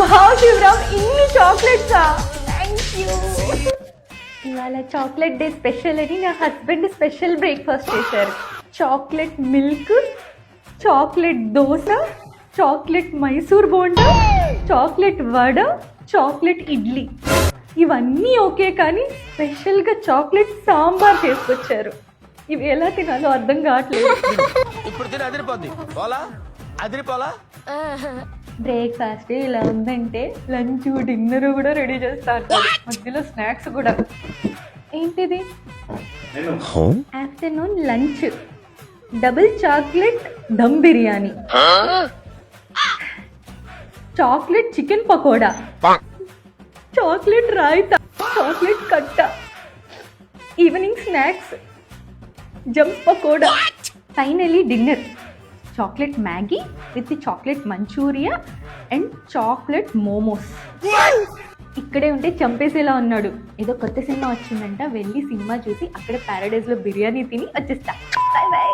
Wow Shivaram, ఇన్ని చాక్లెట్సా? Thank you. ఇవాళ చాక్లెట్ డే స్పెషల్ అని నా హస్బెండ్ స్పెషల్ బ్రేక్ఫాస్ట్ చేశారు. Chocolate milk, chocolate dosa, chocolate Mysore bonda, chocolate vada, chocolate idli. ఇవన్నీ ఓకే, కానీ స్పెషల్గా చాక్లెట్ సాంబార్ చేసుకొచ్చారు. ఇవి ఎలా తినాలో అర్థం కావట్లేదు. ఇప్పుడు తిని అదిరిపోద్ది. పోలా అదిరిపోలా. బ్రేక్ఫాస్ట్ ఇలా ఉందంటే లంచ్ డిన్నర్ కూడా రెడీ చేస్తారు, మధ్యలో స్నాక్స్ కూడా. ఏంటిది? Afternoon lunch double chocolate dum biryani, chocolate chicken pakoda, chocolate raita, chocolate కట్ట. Evening snacks jump pakoda. Finally dinner chocolate Maggi with chocolate manchuria and chocolate momos. ఇక్కడే ఉంటే చంపేసేలా ఉన్నాడు. ఏదో కొత్త సినిమా వచ్చిందంట, వెళ్ళి సినిమా చూసి అక్కడ ప్యారడైజ్లో బిర్యానీ తిని వచ్చేస్తా. By by.